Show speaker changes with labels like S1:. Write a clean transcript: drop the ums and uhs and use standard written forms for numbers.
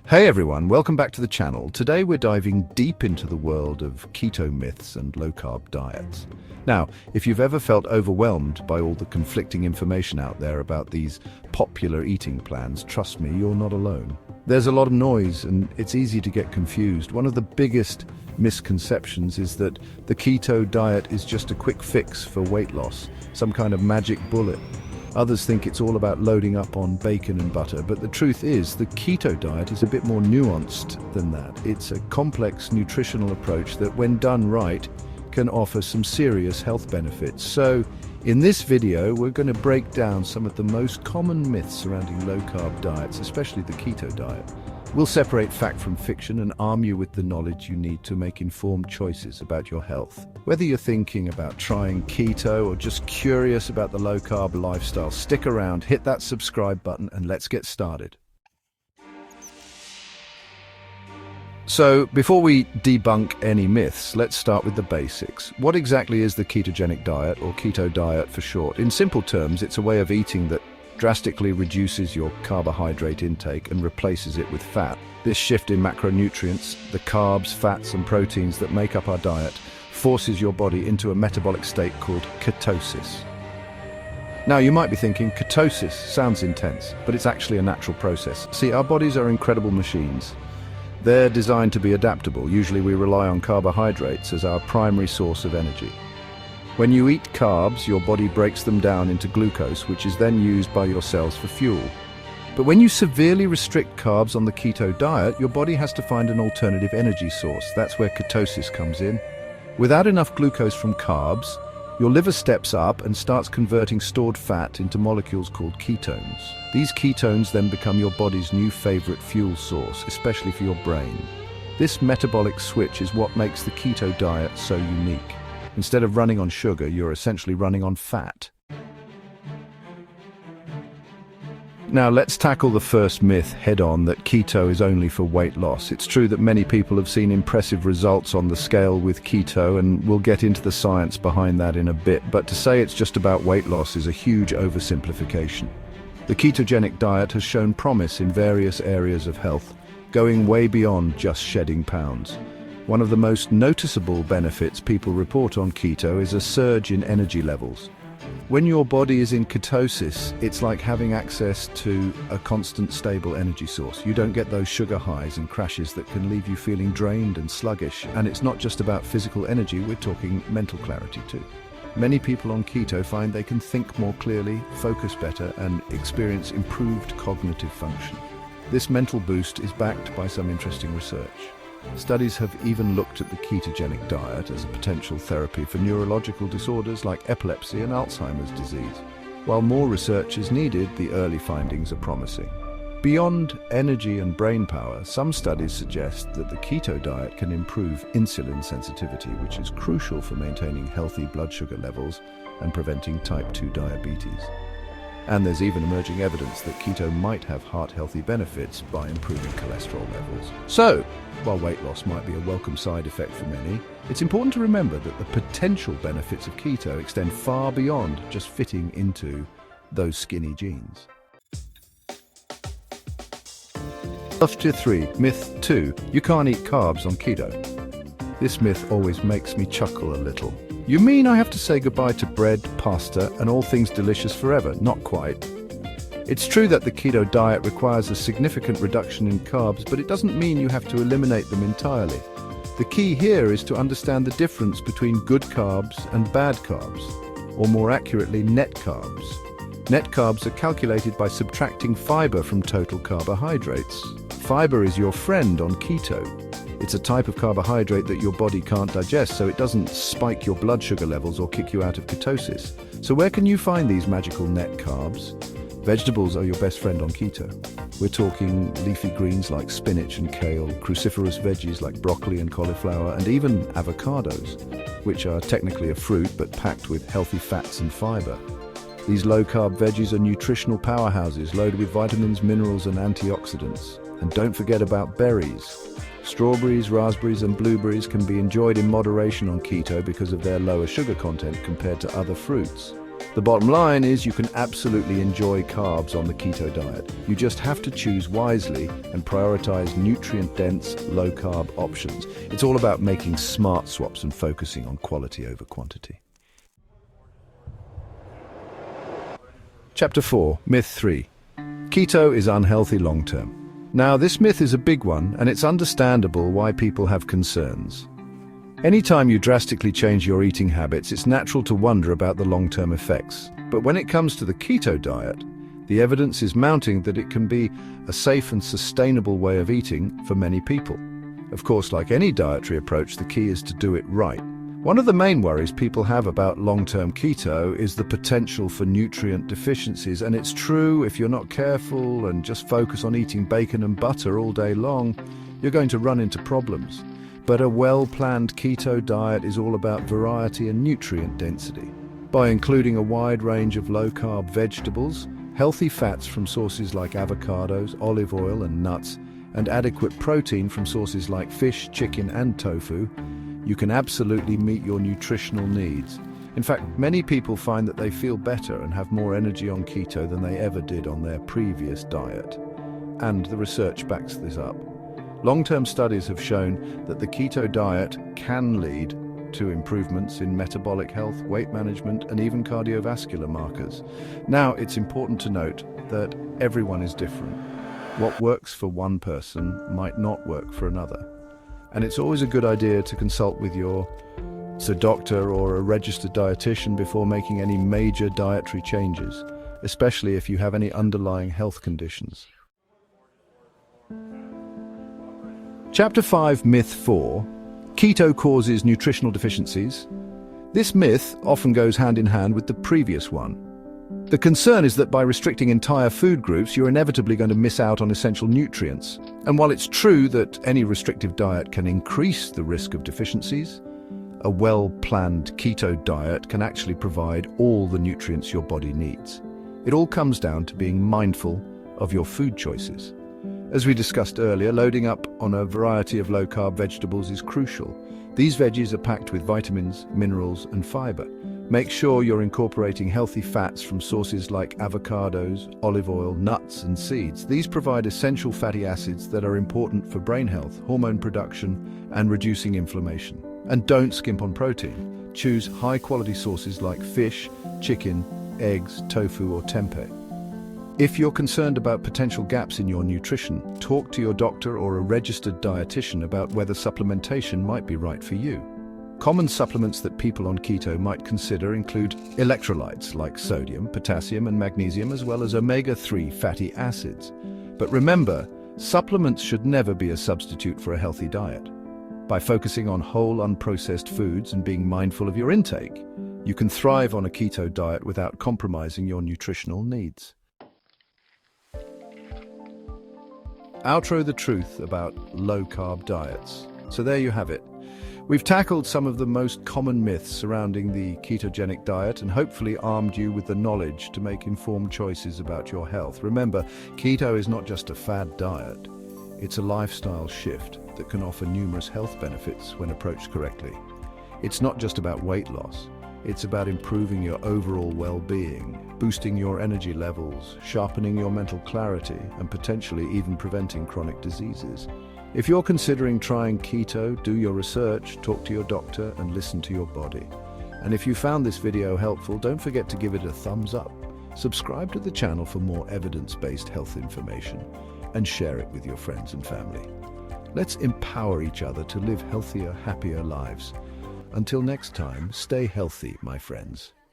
S1: Hey everyone, welcome back to the channel. Today we're diving deep into the world of keto myths and low-carb diets. Now, if you've ever felt overwhelmed by all the conflicting information out there about these popular eating plans, trust me, you're not alone. There's a lot of noise and it's easy to get confused. One of the biggest misconceptions is that the keto diet is just a quick fix for weight loss, some kind of magic bullet. Others think it's all about loading up on bacon and butter, but the truth is the keto diet is a bit more nuanced than that. It's a complex nutritional approach that, when done right, can offer some serious health benefits. So, in this video, we're going to break down some of the most common myths surrounding low-carb diets, especially the keto diet. We'll separate fact from fiction and arm you with the knowledge you need to make informed choices about your health. Whether you're thinking about trying keto or just curious about the low-carb lifestyle, stick around, hit that subscribe button, and let's get started. So, before we debunk any myths, let's start with the basics. What exactly is the ketogenic diet, or keto diet for short? In simple terms, it's a way of eating that drastically reduces your carbohydrate intake and replaces it with fat. This shift in macronutrients, the carbs, fats and proteins that make up our diet, forces your body into a metabolic state called ketosis. Now you might be thinking, ketosis sounds intense, but it's actually a natural process. See, our bodies are incredible machines. They're designed to be adaptable. Usually we rely on carbohydrates as our primary source of energy. When you eat carbs, your body breaks them down into glucose, which is then used by your cells for fuel. But when you severely restrict carbs on the keto diet, your body has to find an alternative energy source. That's where ketosis comes in. Without enough glucose from carbs, your liver steps up and starts converting stored fat into molecules called ketones. These ketones then become your body's new favorite fuel source, especially for your brain. This metabolic switch is what makes the keto diet so unique. Instead of running on sugar, you're essentially running on fat. Now let's tackle the first myth head-on, that keto is only for weight loss. It's true that many people have seen impressive results on the scale with keto, and we'll get into the science behind that in a bit, but to say it's just about weight loss is a huge oversimplification. The ketogenic diet has shown promise in various areas of health, going way beyond just shedding pounds. One of the most noticeable benefits people report on keto is a surge in energy levels. When your body is in ketosis, it's like having access to a constant, stable energy source. You don't get those sugar highs and crashes that can leave you feeling drained and sluggish. And it's not just about physical energy, we're talking mental clarity too. Many people on keto find they can think more clearly, focus better, and experience improved cognitive function. This mental boost is backed by some interesting research. Studies have even looked at the ketogenic diet as a potential therapy for neurological disorders like epilepsy and Alzheimer's disease. While more research is needed, the early findings are promising. Beyond energy and brain power, some studies suggest that the keto diet can improve insulin sensitivity, which is crucial for maintaining healthy blood sugar levels and preventing type 2 diabetes. And there's even emerging evidence that keto might have heart-healthy benefits by improving cholesterol levels. So, while weight loss might be a welcome side effect for many, it's important to remember that the potential benefits of keto extend far beyond just fitting into those skinny jeans. Myth 3. Myth 2. You can't eat carbs on keto. This myth always makes me chuckle a little. You mean I have to say goodbye to bread, pasta, and all things delicious forever? Not quite. It's true that the keto diet requires a significant reduction in carbs, but it doesn't mean you have to eliminate them entirely. The key here is to understand the difference between good carbs and bad carbs, or more accurately, net carbs. Net carbs are calculated by subtracting fiber from total carbohydrates. Fiber is your friend on keto. It's a type of carbohydrate that your body can't digest, so it doesn't spike your blood sugar levels or kick you out of ketosis. So where can you find these magical net carbs? Vegetables are your best friend on keto. We're talking leafy greens like spinach and kale, cruciferous veggies like broccoli and cauliflower, and even avocados, which are technically a fruit but packed with healthy fats and fiber. These low-carb veggies are nutritional powerhouses loaded with vitamins, minerals, and antioxidants. And don't forget about berries. Strawberries, raspberries, and blueberries can be enjoyed in moderation on keto because of their lower sugar content compared to other fruits. The bottom line is you can absolutely enjoy carbs on the keto diet. You just have to choose wisely and prioritize nutrient-dense, low-carb options. It's all about making smart swaps and focusing on quality over quantity. Chapter 4, Myth 3. Keto is unhealthy long-term. Now, this myth is a big one, and it's understandable why people have concerns. Anytime you drastically change your eating habits, it's natural to wonder about the long-term effects. But when it comes to the keto diet, the evidence is mounting that it can be a safe and sustainable way of eating for many people. Of course, like any dietary approach, the key is to do it right. One of the main worries people have about long-term keto is the potential for nutrient deficiencies, and it's true. If you're not careful and just focus on eating bacon and butter all day long, you're going to run into problems. But a well-planned keto diet is all about variety and nutrient density. By including a wide range of low-carb vegetables, healthy fats from sources like avocados, olive oil and nuts, and adequate protein from sources like fish, chicken and tofu, you can absolutely meet your nutritional needs. In fact, many people find that they feel better and have more energy on keto than they ever did on their previous diet. And the research backs this up. Long-term studies have shown that the keto diet can lead to improvements in metabolic health, weight management, and even cardiovascular markers. Now, it's important to note that everyone is different. What works for one person might not work for another. And it's always a good idea to consult with your doctor or a registered dietitian before making any major dietary changes, especially if you have any underlying health conditions. Chapter 5, Myth 4. Keto causes nutritional deficiencies. This myth often goes hand in hand with the previous one. The concern is that by restricting entire food groups, you're inevitably going to miss out on essential nutrients. And while it's true that any restrictive diet can increase the risk of deficiencies, a well-planned keto diet can actually provide all the nutrients your body needs. It all comes down to being mindful of your food choices. As we discussed earlier, loading up on a variety of low-carb vegetables is crucial. These veggies are packed with vitamins, minerals, and fiber. Make sure you're incorporating healthy fats from sources like avocados, olive oil, nuts, and seeds. These provide essential fatty acids that are important for brain health, hormone production, and reducing inflammation. And don't skimp on protein. Choose high-quality sources like fish, chicken, eggs, tofu, or tempeh. If you're concerned about potential gaps in your nutrition, talk to your doctor or a registered dietitian about whether supplementation might be right for you. Common supplements that people on keto might consider include electrolytes like sodium, potassium, and magnesium, as well as omega-3 fatty acids. But remember, supplements should never be a substitute for a healthy diet. By focusing on whole, unprocessed foods and being mindful of your intake, you can thrive on a keto diet without compromising your nutritional needs. Outro the truth about low-carb diets. So there you have it. We've tackled some of the most common myths surrounding the ketogenic diet and hopefully armed you with the knowledge to make informed choices about your health. Remember, keto is not just a fad diet. It's a lifestyle shift that can offer numerous health benefits when approached correctly. It's not just about weight loss. It's about improving your overall well-being, boosting your energy levels, sharpening your mental clarity, and potentially even preventing chronic diseases. If you're considering trying keto, do your research, talk to your doctor, and listen to your body. And if you found this video helpful, don't forget to give it a thumbs up. Subscribe to the channel for more evidence-based health information, and share it with your friends and family. Let's empower each other to live healthier, happier lives. Until next time, stay healthy, my friends.